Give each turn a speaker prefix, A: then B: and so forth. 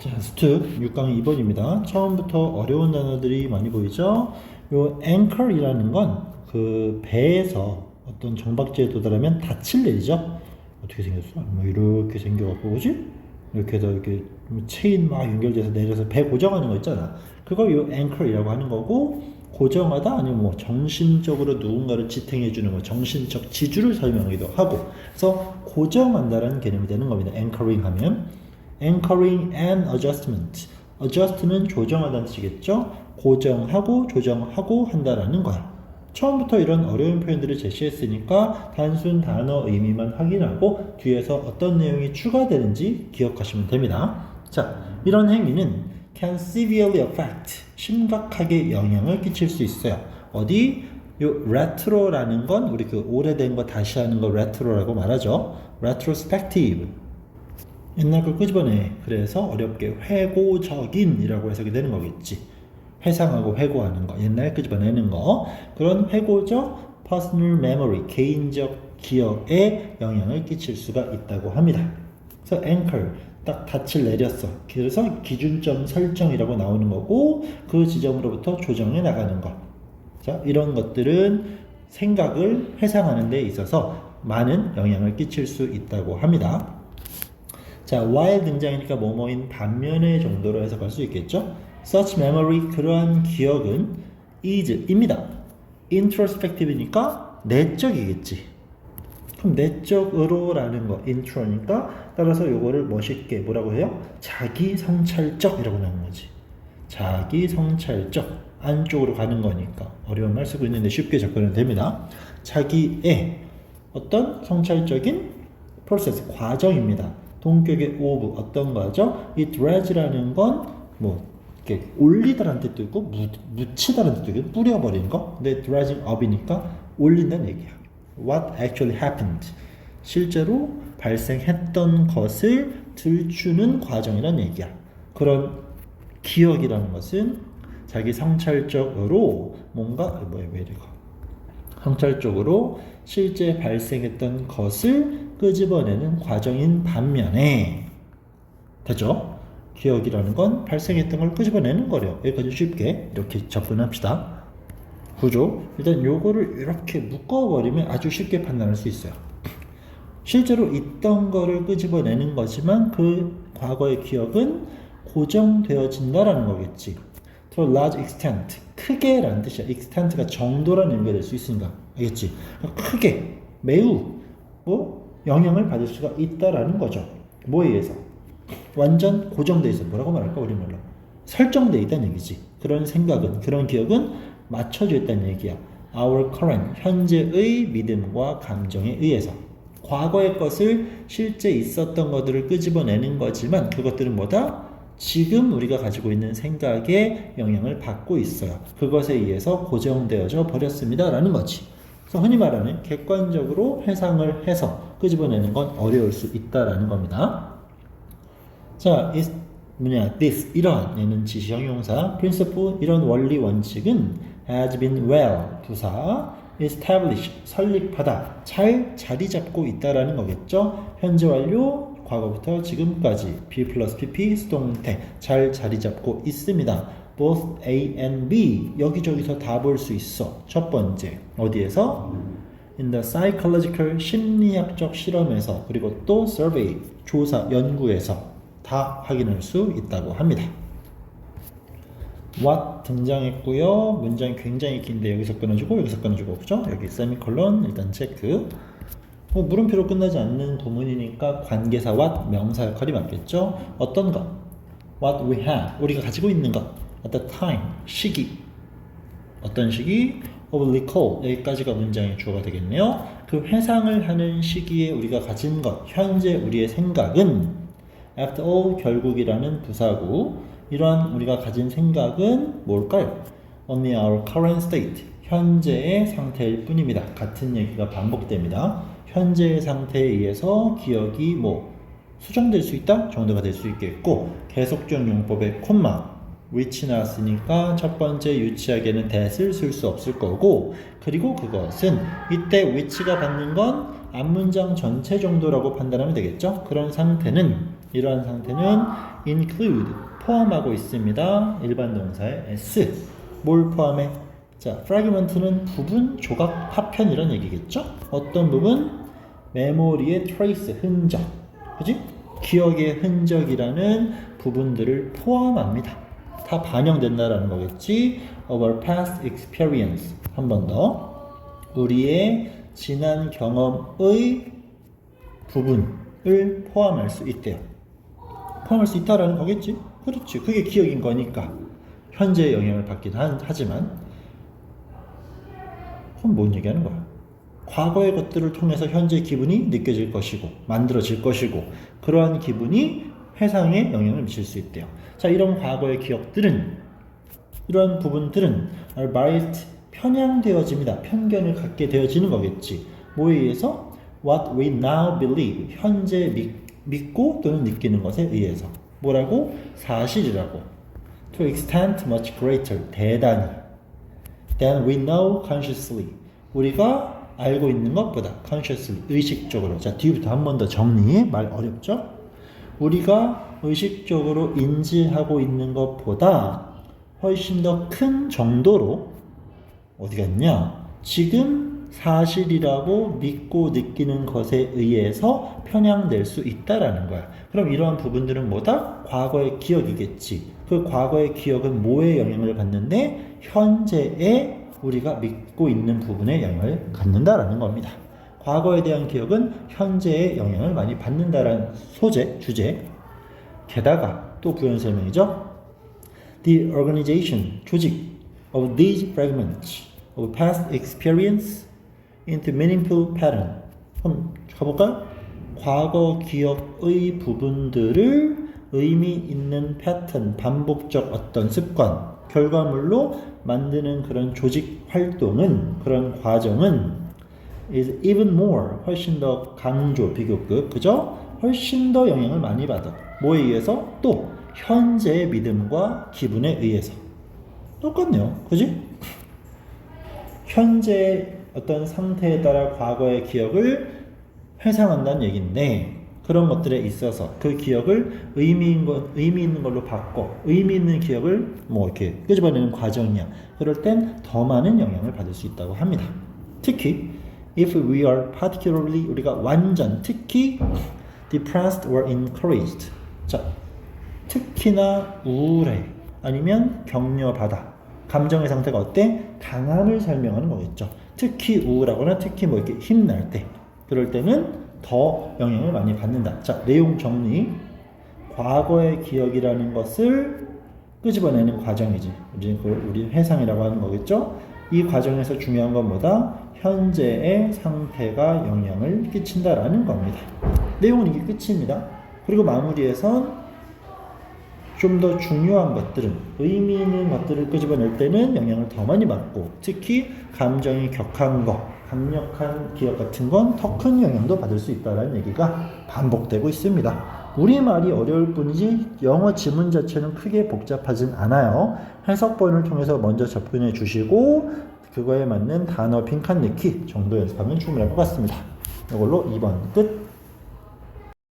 A: 자, 스튜 6강의 2번입니다. 처음부터 어려운 단어들이 많이 보이죠? 요 anchor이라는 건 그 배에서 어떤 정박지에 도달하면 닻을 내리죠? 어떻게 생겼어? 뭐 이렇게 생겨갖고 뭐지? 이렇게 해서 이렇게 체인 막 연결돼서 내려서 배 고정하는 거 있잖아. 그걸 요 anchor이라고 하는 거고, 고정하다 아니면 뭐 정신적으로 누군가를 지탱해 주는 거, 정신적 지주를 설명하기도 하고, 그래서 고정한다라는 개념이 되는 겁니다. anchoring 하면 anchoring and adjustment. adjust는 조정하다는 뜻이겠죠. 고정하고 조정하고 한다라는 거야. 처음부터 이런 어려운 표현들을 제시했으니까 단순 단어 의미만 확인하고 뒤에서 어떤 내용이 추가되는지 기억하시면 됩니다. 자, 이런 행위는 can severely affect, 심각하게 영향을 끼칠 수 있어요. 어디? 요 retro라는 건 우리 그 오래된 거 다시 하는 거 retro라고 말하죠. retrospective. 옛날 걸 끄집어내. 그래서 어렵게 회고적인이라고 해석이 되는 거겠지. 회상하고 회고하는 거, 옛날 끄집어내는 거, 그런 회고적 personal memory, 개인적 기억에 영향을 끼칠 수가 있다고 합니다. 그래서 anchor, 딱 닻을 내렸어. 그래서 기준점 설정이라고 나오는 거고, 그 지점으로부터 조정해 나가는 거. 자, 이런 것들은 생각을 회상하는 데 있어서 많은 영향을 끼칠 수 있다고 합니다. 자, while 등장이니까 뭐뭐인 반면의 정도로 해석할 수 있겠죠? Such memory, 그러한 기억은 is입니다. introspective니까 내적이겠지. 그럼 내적으로라는 거, intro니까 따라서 요거를 멋있게 뭐라고 해요? 자기 성찰적이라고 나오는 거지. 자기 성찰적, 안쪽으로 가는 거니까 어려운 말 쓰고 있는데 쉽게 접근은 됩니다. 자기의 어떤 성찰적인 프로세스, 과정입니다. 동격의 of 어떤 거죠? it drags라는 건 뭐 이렇게 올리다라는 뜻도 있고 묻히다라는 뜻도 있고 뿌려버리는 거. 근데 dragging up이니까 올린다는 얘기야. What actually happened? 실제로 발생했던 것을 들추는 과정이라는 얘기야. 그런 기억이라는 것은 자기 성찰적으로 뭔가 왜 이래 성찰적으로 실제 발생했던 것을 끄집어내는 과정인 반면에 되죠? 기억이라는 건 발생했던 걸 끄집어내는 거래요. 여기까지 쉽게 이렇게 접근합시다. 구조. 일단 요거를 이렇게 묶어버리면 아주 쉽게 판단할 수 있어요. 실제로 있던 거를 끄집어내는 거지만 그 과거의 기억은 고정되어진다라는 거겠지. To a large extent. 크게라는 뜻이야. extent가 정도라는 의미가 될 수 있으니까. 알겠지? 크게, 매우 영향을 받을 수가 있다라는 거죠. 뭐에 의해서? 완전 고정되어 있어. 뭐라고 말할까? 우리말로. 설정되어 있다는 얘기지. 그런 생각은, 그런 기억은 맞춰져 있다는 얘기야. Our current, 현재의 믿음과 감정에 의해서. 과거의 것을 실제 있었던 것들을 끄집어내는 거지만 그것들은 뭐다? 지금 우리가 가지고 있는 생각에 영향을 받고 있어요. 그것에 의해서 고정되어져 버렸습니다. 라는 거지. 그래서 흔히 말하는 객관적으로 회상을 해서 끄집어내는 건 어려울 수 있다라는 겁니다. 자, this, 이러한, 얘는 지시 형용사, principle, 이런 원리 원칙은 has been well, 부사, established, 설립하다, 잘 자리 잡고 있다라는 거겠죠. 현재 완료, 과거부터 지금까지 B 플러스 PP, 수동태, 잘 자리 잡고 있습니다. both A and B, 여기저기서 다 볼 수 있어. 첫 번째, 어디에서? In the psychological, 심리학적 실험에서, 그리고 또 survey, 조사, 연구에서 다 확인할 수 있다고 합니다. what 등장했고요. 문장이 굉장히 긴데 여기서 끊어주고 여기서 끊어주고, 그죠? 여기 세미콜론 일단 체크. 물음표로 끝나지 않는 도문이니까 관계사 what, 명사 역할이 맞겠죠? 어떤 것? what we have, 우리가 가지고 있는 것. at the time, 시기. 어떤 시기? of recall, 여기까지가 문장의 주어가 되겠네요. 그 회상을 하는 시기에 우리가 가진 것, 현재 우리의 생각은 after all, 결국이라는 부사고, 이러한 우리가 가진 생각은 뭘까요? only our current state, 현재의 상태일 뿐입니다. 같은 얘기가 반복됩니다. 현재의 상태에 의해서 기억이 수정될 수 있다? 정도가 될 수 있겠고, 계속적 용법의 콤마, which 나왔으니까 첫 번째 유치하게는 that을 쓸 수 없을 거고, 그리고 그것은 이때 which가 받는 건 앞문장 전체 정도라고 판단하면 되겠죠? 그런 상태는 이러한 상태는 include 포함하고 있습니다. 일반 동사의 s. 뭘 포함해? 자, fragment는 부분, 조각, 파편 이런 얘기겠죠? 어떤 부분? 메모리의 trace, 흔적. 그지? 기억의 흔적이라는 부분들을 포함합니다. 다 반영된다라는 거겠지. Our past experience. 한 번 더. 우리의 지난 경험의 부분을 포함할 수 있대요. 포함할 수 있다라는 거겠지? 그렇지. 그게 기억인 거니까. 현재의 영향을 받긴 하지만 그럼 뭔 얘기하는 거야? 과거의 것들을 통해서 현재의 기분이 느껴질 것이고 만들어질 것이고 그러한 기분이 회상에 영향을 미칠 수 있대요. 자, 이런 과거의 기억들은 이러한 부분들은 are biased 편향되어집니다. 편견을 갖게 되어지는 거겠지. 뭐에 의해서? What we now believe 현재 믿고 또는 느끼는 것에 의해서 뭐라고? 사실이라고. To extent much greater 대단히 than we know consciously 우리가 알고 있는 것보다 consciously 의식적으로. 자, 뒤부터 한 번 더 정리. 말 어렵죠? 우리가 의식적으로 인지하고 있는 것보다 훨씬 더 큰 정도로 어디가 있냐? 지금 사실이라고 믿고 느끼는 것에 의해서 편향될 수 있다라는 거야. 그럼 이러한 부분들은 뭐다? 과거의 기억이겠지. 그 과거의 기억은 뭐에 영향을 받는데? 현재에 우리가 믿고 있는 부분에 영향을 갖는다라는 겁니다. 과거에 대한 기억은 현재에 영향을 많이 받는다라는 주제. 게다가 또 부연 설명이죠. The organization, 조직 of these fragments of past experience into meaningful pattern. 그럼 가볼까요? 과거 기억의 부분들을 의미 있는 패턴, 반복적 어떤 습관, 결과물로 만드는 그런 조직 활동은, 그런 과정은 is even more, 훨씬 더 강조, 비교급, 그죠? 훨씬 더 영향을 많이 받아. 뭐에 의해서? 또 현재의 믿음과 기분에 의해서. 똑같네요. 그지? 현재의 어떤 상태에 따라 과거의 기억을 회상한다는 얘기인데 그런 것들에 있어서 그 기억을 의미 있는 걸로 바꿔 의미 있는 기억을 뭐 이렇게 끄집어내는 과정이야. 그럴 땐 더 많은 영향을 받을 수 있다고 합니다. 특히 if we are particularly 우리가 완전 특히 depressed or encouraged. 자, 특히나 우울해 아니면 격려받아. 감정의 상태가 어때? 강함을 설명하는 거겠죠. 특히 우울하거나 특히 뭐 이렇게 힘날 때 그럴 때는 더 영향을 많이 받는다. 자, 내용 정리. 과거의 기억이라는 것을 끄집어내는 과정이지. 우리 회상이라고 하는 거겠죠. 이 과정에서 중요한 건 뭐다? 현재의 상태가 영향을 끼친다라는 겁니다. 내용은 이게 끝입니다. 그리고 마무리에선 좀 더 중요한 것들은 의미 있는 것들을 끄집어낼 때는 영향을 더 많이 받고 특히 감정이 격한 거, 강력한 기억 같은 건 더 큰 영향도 받을 수 있다는 얘기가 반복되고 있습니다. 우리말이 어려울 뿐이지 영어 지문 자체는 크게 복잡하진 않아요. 해석본을 통해서 먼저 접근해 주시고 그거에 맞는 단어 빈칸 넣기 정도 연습하면 충분할 것 같습니다. 이걸로 2번 끝.